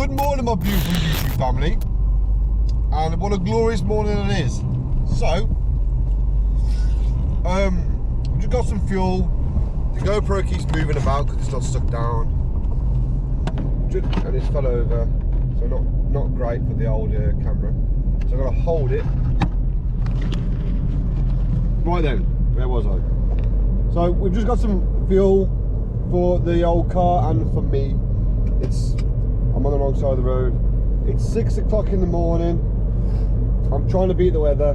Good morning, my beautiful YouTube family, and what a glorious morning it is. So, we just got some fuel. The GoPro keeps moving about because it's not stuck down, and it fell over, so not great for the old camera. So I've got to hold it. Right then, where was I? So we've just got some fuel for the old car and for me. I'm on the wrong side of the road. It's 6 o'clock in the morning. I'm trying to beat the weather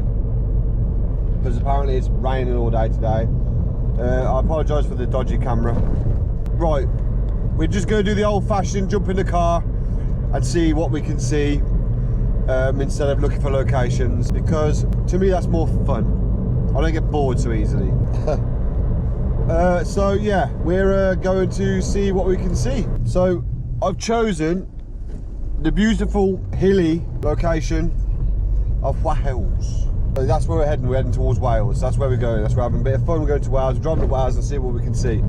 because apparently it's raining all day today. I apologise for the dodgy camera. Right, we're just going to do the old-fashioned jump in the car and see what we can see instead of looking for locations, because to me that's more fun. I don't get bored so easily. So yeah, we're going to see what we can see. So I've chosen the beautiful hilly location of Wales. So that's where we're heading. We're heading towards Wales. That's where we're going. That's where we're having a bit of fun. We're going to Wales. We're driving to Wales and see what we can see.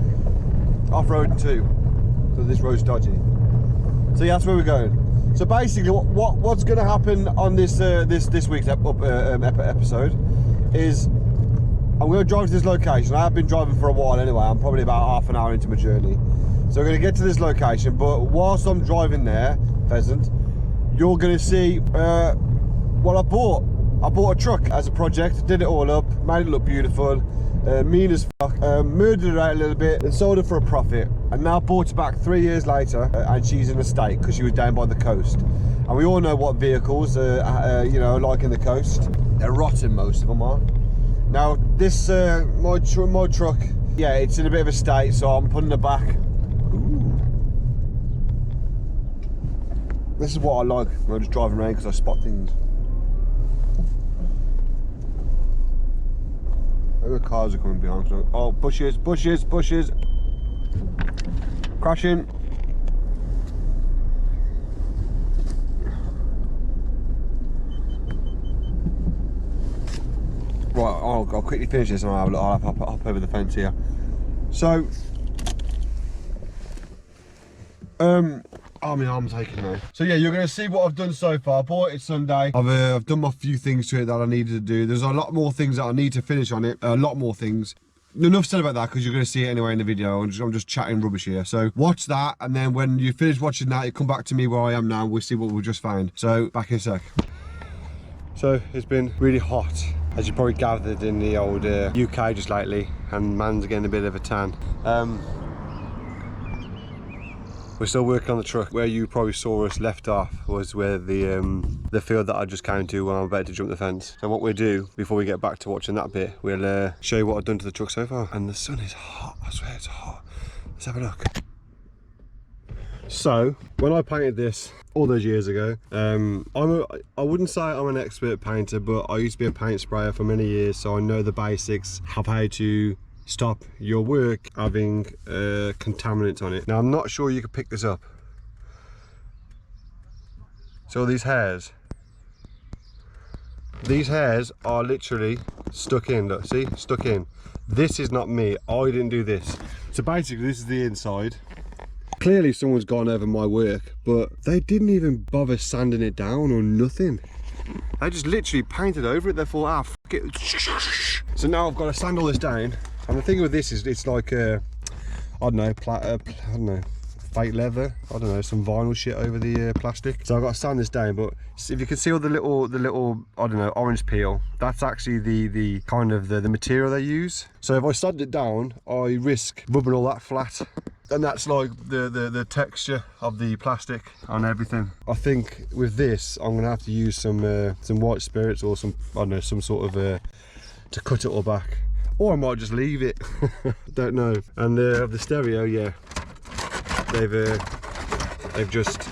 Off-road too, because this road's dodgy. So yeah, that's where we're going. So basically, what's going to happen on this week's episode is I'm going to drive to this location. I have been driving for a while anyway. I'm probably about half an hour into my journey. So we're going to get to this location, but whilst I'm driving there, Pheasant, you're going to see what I bought. I bought a truck as a project, did it all up, made it look beautiful, mean as fuck, murdered it out a little bit and sold it for a profit. And now bought it back 3 years later, and she's in a state because she was down by the coast. And we all know what vehicles you know, like in the coast. They're rotten, most of them are. Now this, my truck, yeah, it's in a bit of a state, so I'm putting it back. Ooh. This is what I like when I'm just driving around, because I spot things. The cars are coming behind. Oh, bushes. Crashing. Right, I'll quickly finish this and I'll hop over the fence here. So, oh, my arm's aching now. So yeah, you're going to see what I've done so far. I bought it Sunday. I've done my few things to it that I needed to do. There's a lot more things that I need to finish on it. A lot more things. Enough said about that, because you're going to see it anyway in the video. I'm just chatting rubbish here. So watch that, and then when you finish watching that, you come back to me where I am now. We'll see what we've just found. So back in a sec. So it's been really hot, as you probably gathered in the old UK just lately, and man's getting a bit of a tan. We're still working on the truck. Where you probably saw us left off was where the field that I just came to when I'm about to jump the fence. So what we'll do before we get back to watching that bit, we'll show you what I've done to the truck so far. And the sun is hot, I swear it's hot. Let's have a look. So when I painted this all those years ago, I wouldn't say I'm an expert painter, but I used to be a paint sprayer for many years, so I know the basics of how to stop your work having contaminants on it. Now I'm not sure you can pick this up. So these hairs are literally stuck in. Look, see, stuck in. This is not me. I didn't do this. So basically this is the inside. Clearly someone's gone over my work, but they didn't even bother sanding it down or nothing. They just literally painted over it. They thought, ah, fuck it. So now I've got to sand all this down. And the thing with this is it's like I don't know, fake leather, I don't know, some vinyl shit over the plastic. So I've got to sand this down, but if you can see all the little I don't know, orange peel, that's actually the kind of the material they use. So if I sand it down, I risk rubbing all that flat. And that's like the texture of the plastic on everything. I think with this I'm gonna have to use some white spirits or some, I don't know, some sort of to cut it all back. Or I might just leave it. Don't know. And the stereo, yeah, they've just,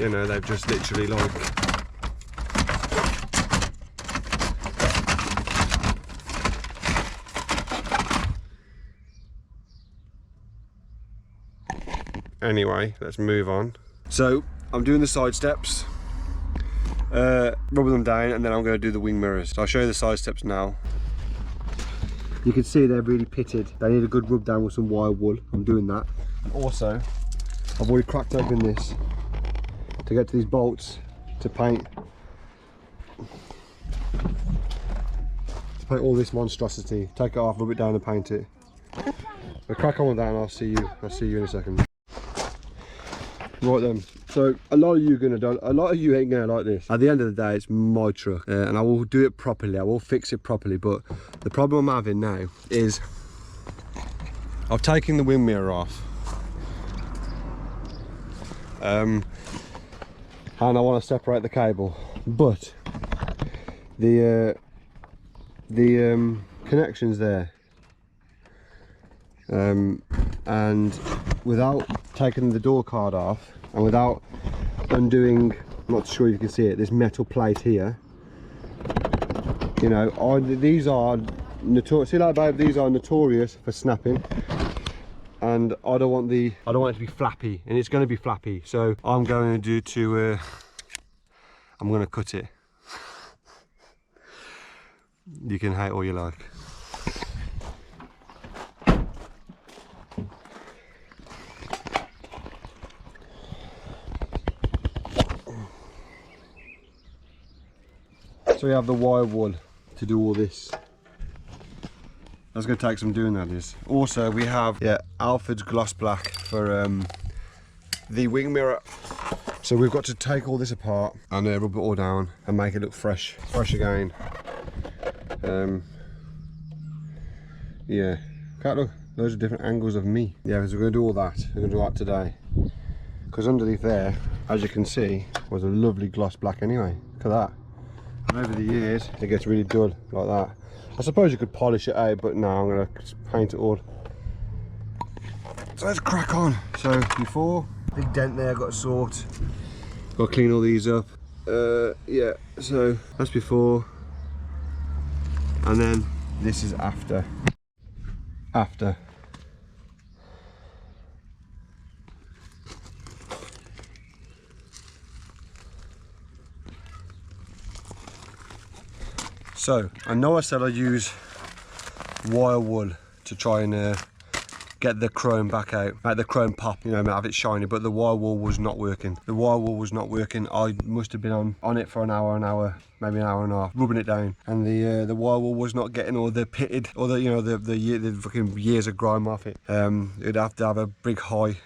you know, they've just literally like, anyway, let's move on. So I'm doing the side steps, rubbing them down, and then I'm going to do the wing mirrors. So I'll show you the side steps now. You can see they're really pitted. They need a good rub down with some wire wool. I'm doing that. Also, I've already cracked open this to get to these bolts to paint all this monstrosity. Take it off, rub it down and paint it. We'll crack on with that and I'll see you in a second. Right then, so a lot of you ain't gonna like this. At the end of the day, it's my truck, and I will do it properly. I will fix it properly. But the problem I'm having now is I've taken the wing mirror off, and I want to separate the cable, but the connection's there, and without taking the door card off and without undoing, I'm not sure you can see it, this metal plate here, you know, these are notorious. See, like, babe, these are notorious for snapping, and I don't want it to be flappy, and it's going to be flappy. So I'm going to I'm going to cut it. You can hate all you like. So we have the wire wool to do all this. That's going to take some doing, that is. Also we have, yeah, Alfred's gloss black for the wing mirror. So we've got to take all this apart and rub it all down and make it look fresh again. Yeah, can't look, loads of different angles of me. Yeah, so we're going to do all that. We're going to do that today. Because underneath there, as you can see, was a lovely gloss black anyway. Look at that. And over the years, it gets really dull like that. I suppose you could polish it out, but no, I'm going to paint it all. So let's crack on. So before, big dent there, got to sort. Got to clean all these up. Yeah, so that's before. And then this is after. So I know I said I use wire wool to try and get the chrome back out, make the chrome pop, you know, have it shiny, but the wire wool was not working. The wire wool was not working. I must have been on it for an hour, maybe an hour and a half, rubbing it down, and the wire wool was not getting all the pitted, or the, you know, the fucking years of grime off it. It'd have to have a big high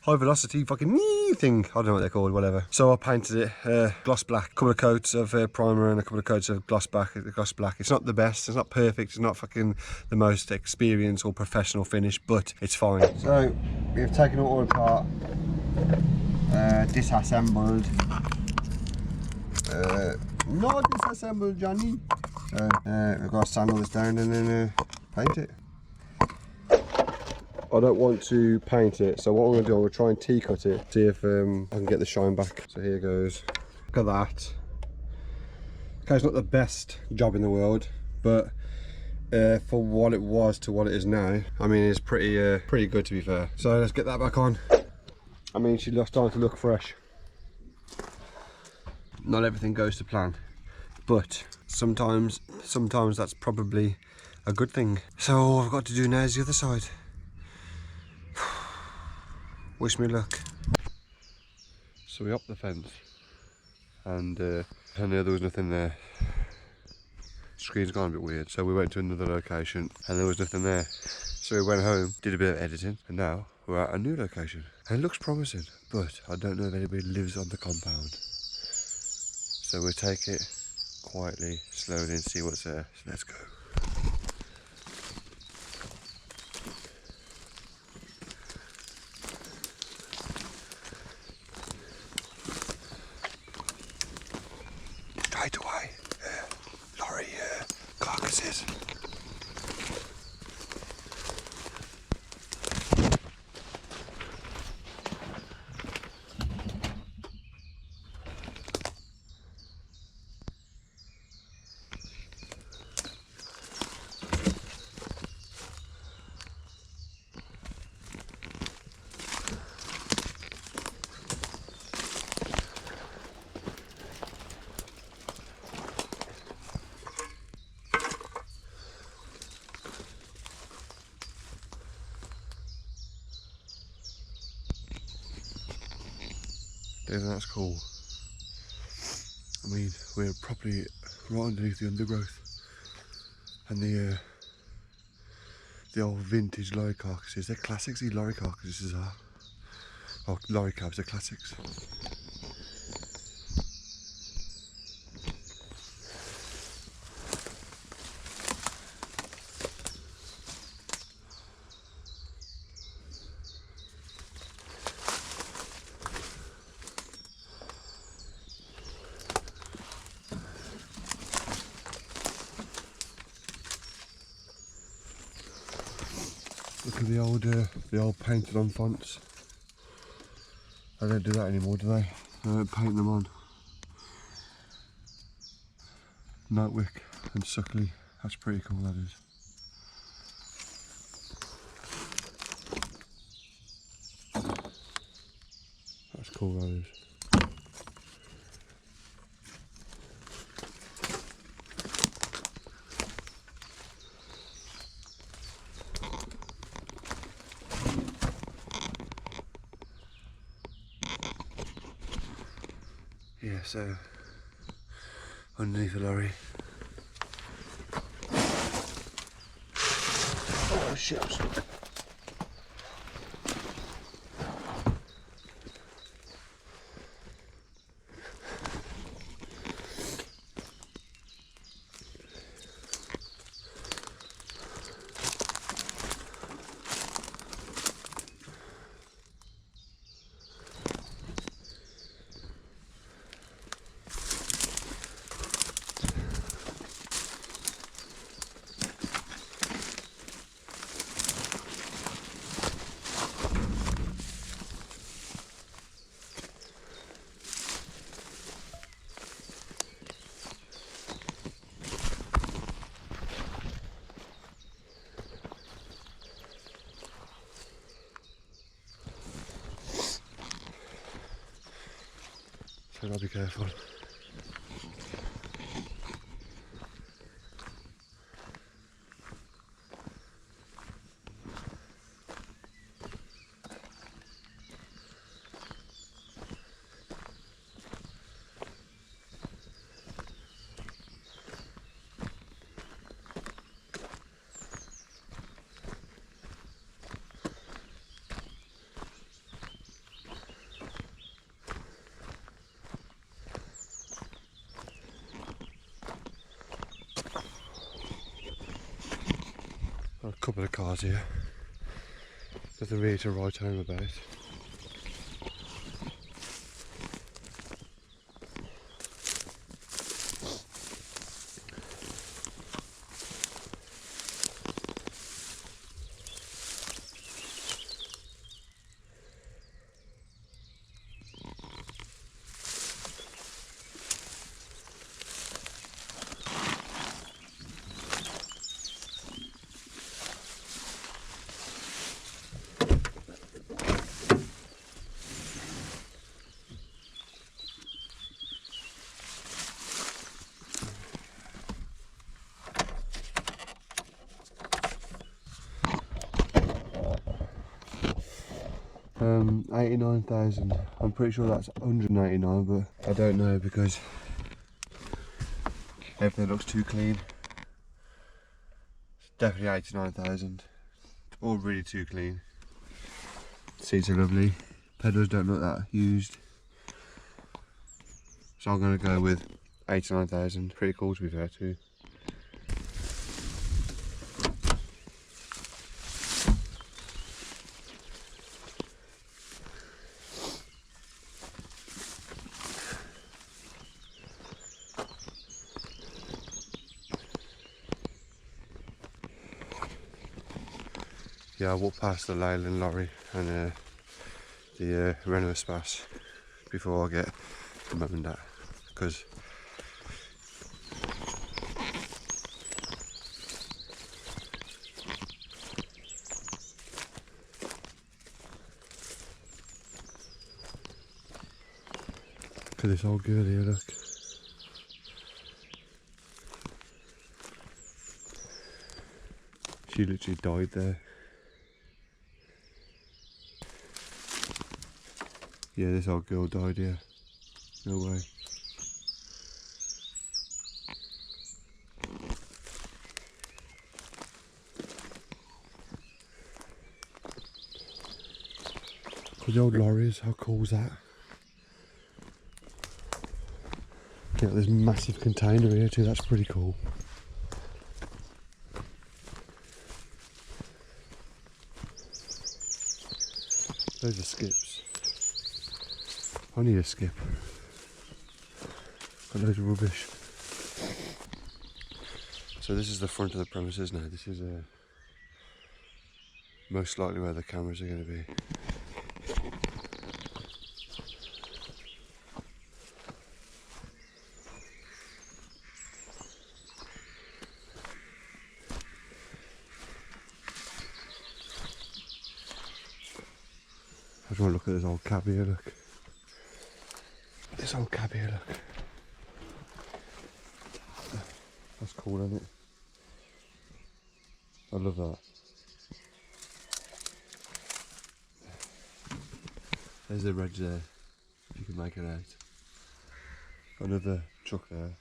velocity fucking thing, I don't know what they're called, whatever. So I painted it gloss black, a couple of coats of primer and a couple of coats of gloss black. It's not the best, it's not perfect, it's not fucking the most experienced or professional finish, but it's fine. So we've taken it all apart, disassembled, not disassembled, Johnny. We've got to sand all this down and then paint it. I don't want to paint it, so what I'm going to do, I'm going to try and T-cut it, see if I can get the shine back. So here goes. Look at that. Okay, it's not the best job in the world, but for what it was to what it is now, I mean, it's pretty good, to be fair. So let's get that back on. I mean, she's starting to look fresh. Not everything goes to plan, but sometimes that's probably a good thing. So all I've got to do now is the other side. Wish me luck. So we upped the fence, and I knew there was nothing there. Screen's gone a bit weird, so we went to another location and there was nothing there. So we went home, did a bit of editing, and now we're at a new location. And it looks promising, but I don't know if anybody lives on the compound. So we'll take it quietly, slowly, and see what's there. So let's go. Straight away, lorry carcasses. Don't you think that's cool? I mean, we're properly right underneath the undergrowth, and the old vintage lorry carcasses. They're classics. These lorry carcasses are. Oh, lorry cabs are classics. Look at the old painted on fonts. They don't do that anymore, do they? They don't paint them on. Nightwick and Suckley. That's pretty cool, that is. That's cool, that is. Yeah, so underneath the lorry. Oh shit. So I'll be careful. A couple of cars here. Nothing really to write home about. $89,000. I'm pretty sure that's 189, but I don't know because everything looks too clean. It's definitely 89,000. All really too clean. Seats are lovely. Pedals don't look that used. So I'm going to go with 89,000. Pretty cool to be fair too. Yeah, I walked past the Leyland lorry and the Renault Space before I get to Mum and Dad, because look at this old girl here, look. She literally died there. Yeah, this old girl died here. No way. The old lorries, how cool is that? Yeah, there's a massive container here too, that's pretty cool. Those are skips. I need a skip. Got loads of rubbish. So this is the front of the premises now. This is most likely where the cameras are going to be. I just want to look at this old cab here, look. This old cab here, look. That's cool, isn't it? I love that. There's the reg there, if you can make it out. Another truck there.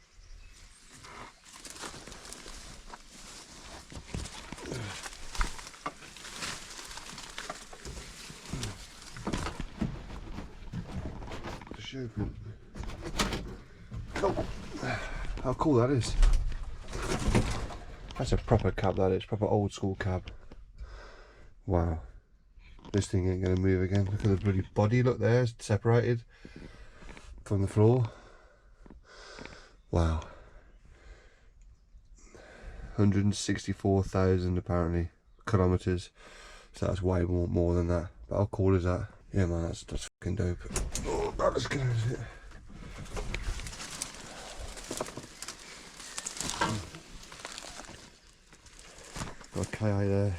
Open. Oh, how cool that is. That's a proper cab, that is, proper old school cab. Wow. This thing ain't gonna move again. Look at the bloody body, look there, it's separated from the floor. Wow. 164,000 apparently kilometers. So that's way more than that. But how cool is that? Yeah man, that's fucking dope. Oh, that is good, is it? Got a KI there.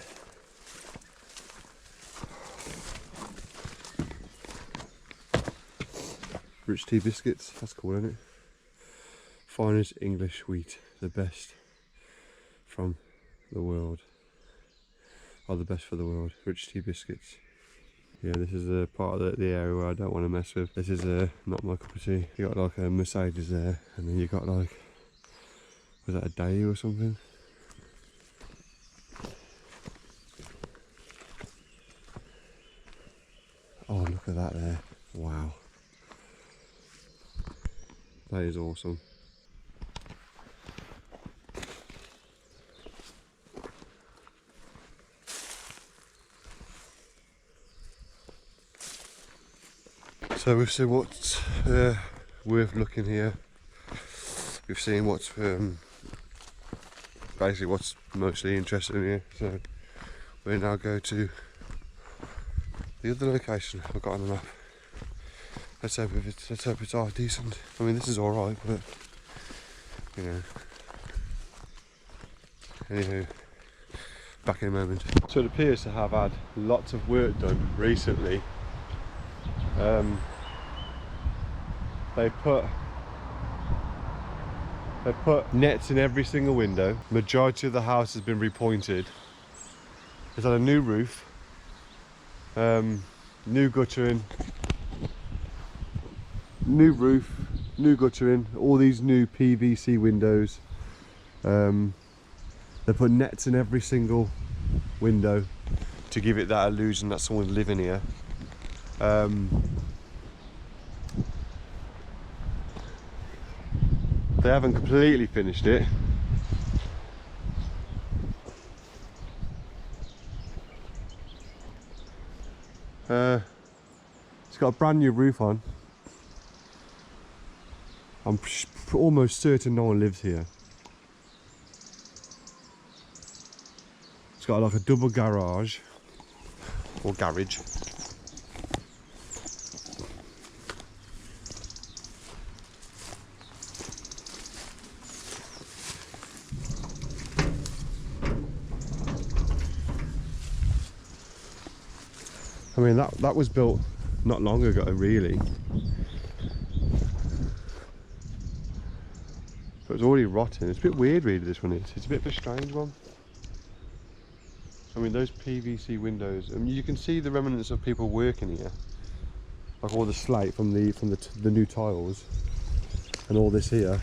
Rich tea biscuits, that's cool, isn't it? Finest English wheat, the best from the world. Or the best for the world, rich tea biscuits. Yeah, this is a part of the area where I don't want to mess with. This is not my cup of tea. You got like a Mercedes there, and then you got like, was that a day or something? Oh, look at that there. Wow. That is awesome. So we've seen what's worth looking here. We've seen what's basically what's mostly interesting here. So we now go to the other location I've got on the map. Let's hope it's half decent. I mean, this is all right, but you know. Anywho, back in a moment. So it appears to have had lots of work done recently. They put nets in every single window. Majority of the house has been repointed. It's had a new roof, new guttering, new roof, new guttering, all these new PVC windows. They put nets in every single window to give it that illusion that someone's living here. They haven't completely finished it. It's got a brand new roof on. I'm almost certain no one lives here. It's got like a double garage or garage. I mean, that was built not long ago, really. But it's already rotten. It's a bit weird, really, this one is. It's a bit of a strange one. I mean, those PVC windows, I mean, you can see the remnants of people working here. like all the slate from the new tiles, and all this here.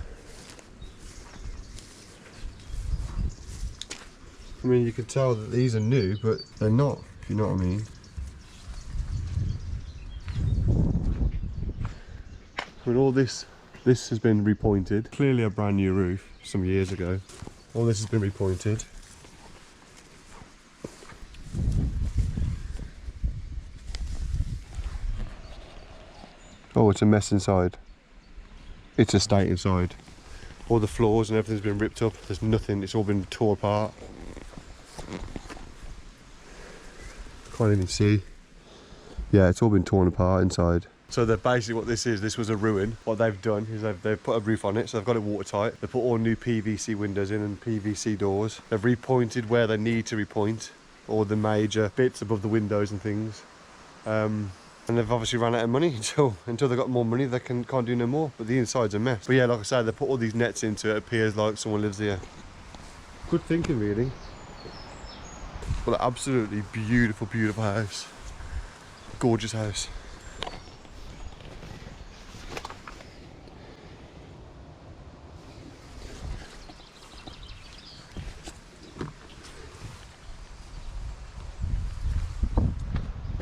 I mean, you can tell that these are new, but they're not, if you know what I mean. I mean, all this has been repointed. Clearly a brand new roof some years ago. All this has been repointed. Oh, it's a mess inside. It's a state inside. All the floors and everything's been ripped up. There's nothing, it's all been torn apart. Can't even see. Yeah, it's all been torn apart inside. So they're basically, what this is, this was a ruin. What they've done is they've put a roof on it, so they've got it watertight. They've put all new PVC windows in and PVC doors. They've repointed where they need to repoint, all the major bits above the windows and things. And they've obviously run out of money until they've got more money. They can't do no more. But the inside's a mess. But yeah, like I said, they put all these nets into it. It appears like someone lives here. Good thinking, really. Well, an absolutely beautiful, beautiful house. Gorgeous house.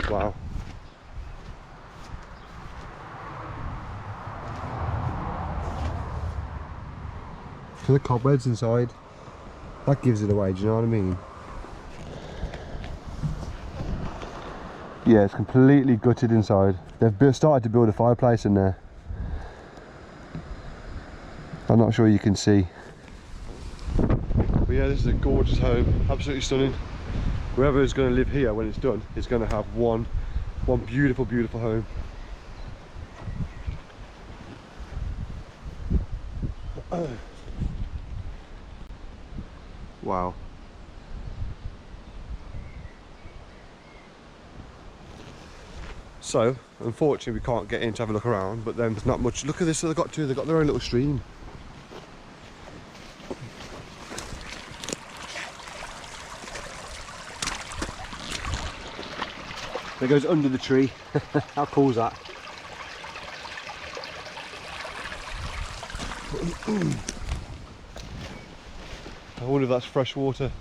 Wow. For the cobwebs inside, that gives it away, do you know what I mean? Yeah, it's completely gutted inside. They've started to build a fireplace in there. I'm not sure you can see. But yeah, this is a gorgeous home, absolutely stunning. Whoever is going to live here when it's done is going to have one beautiful, beautiful home. Wow. So, unfortunately we can't get in to have a look around, but then there's not much. Look at this, they've got their own little stream. It goes under the tree. How cool is that? I wonder if that's fresh water.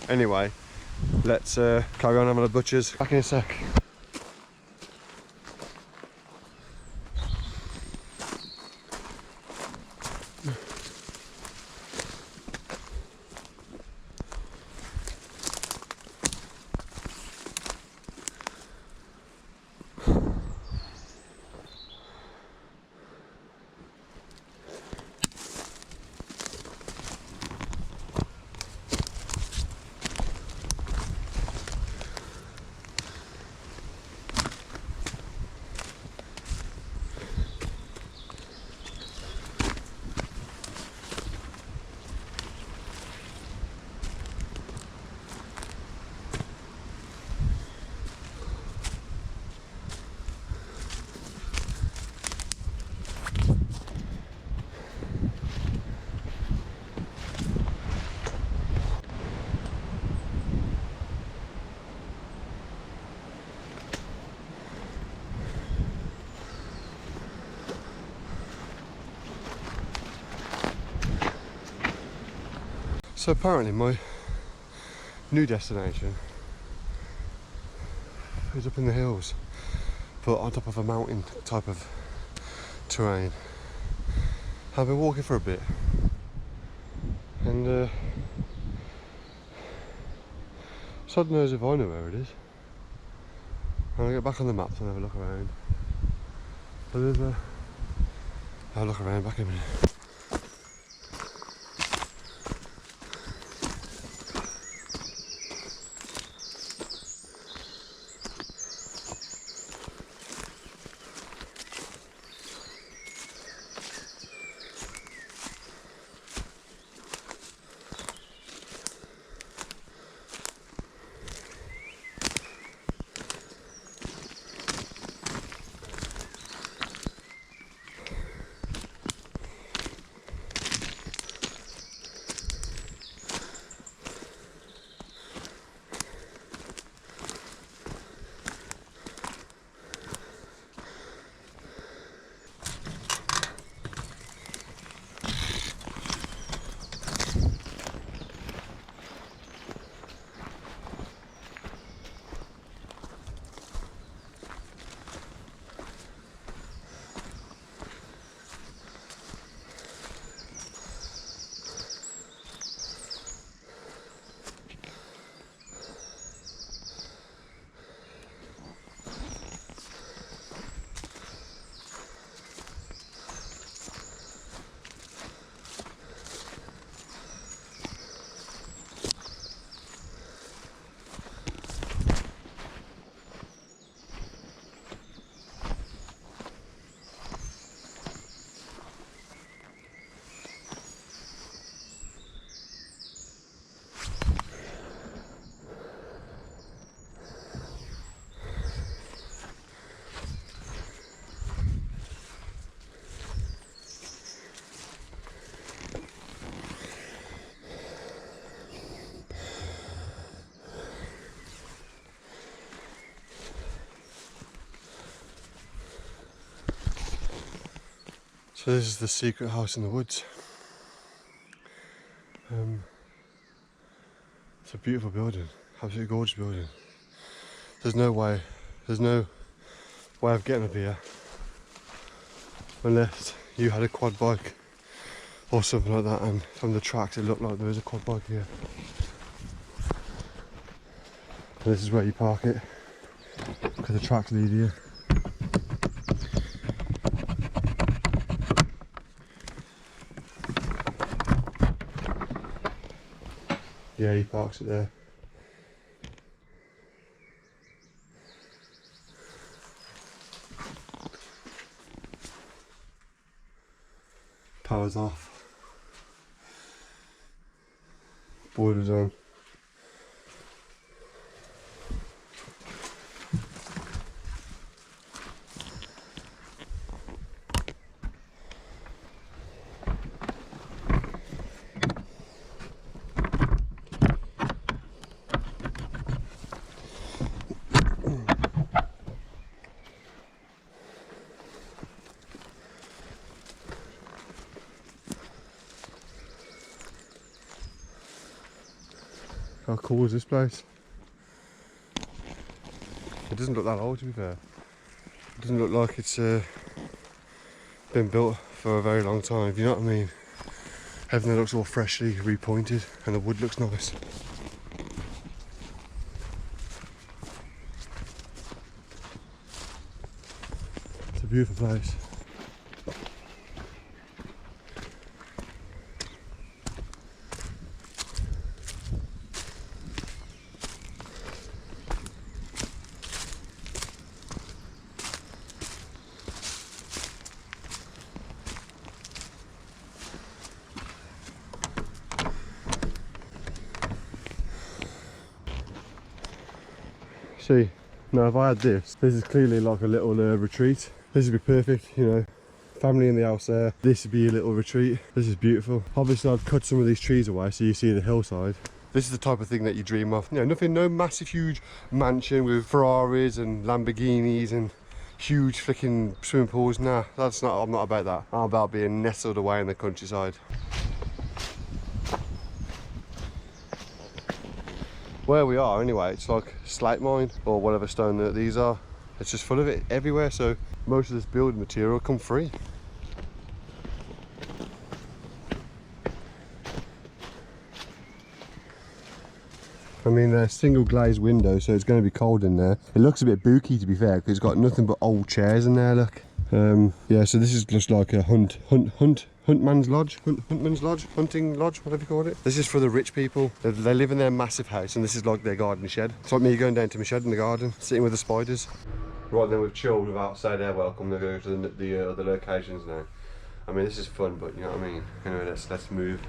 Anyway, let's carry on having a butcher's. Back in a sec. So apparently my new destination is up in the hills, but on top of a mountain type of terrain. I've been walking for a bit, and sod knows if I know where it is. I'll get back on the maps and have a look around. But there's I'll look around back in a minute. So this is the secret house in the woods. It's a beautiful building, absolutely gorgeous building. There's no way of getting up here unless you had a quad bike or something like that, and from the tracks it looked like there was a quad bike here. And this is where you park it, because the tracks lead here. Yeah, he parks it there. Power's off. Boiler's on. How cool is this place? It doesn't look that old, to be fair. It doesn't look like it's been built for a very long time, if you know what I mean. Everything looks all freshly repointed and the wood looks nice. It's a beautiful place. See, now if I had this is clearly like a little retreat. This would be perfect, you know, family in the house there. This would be a little retreat. This is beautiful. Obviously I've cut some of these trees away so you see the hillside. This is the type of thing that you dream of. You know, no massive huge mansion with Ferraris and Lamborghinis and huge flicking swimming pools. Nah, I'm not about that. I'm about being nestled away in the countryside. Where we are anyway, it's like slate mine or whatever stone that these are. It's just full of it everywhere, so most of this building material come free. I mean, they're single glazed windows, so it's going to be cold in there. It looks a bit booky, to be fair, because it's got nothing but old chairs in there, look. Yeah, so this is just like a hunting lodge, whatever you call it. This is for the rich people. They live in their massive house, and this is like their garden shed. It's like me going down to my shed in the garden, sitting with the spiders. Right, then we've chilled without saying they're welcome. They're going to the other locations now. I mean, this is fun, but you know what I mean. Anyway, let's move.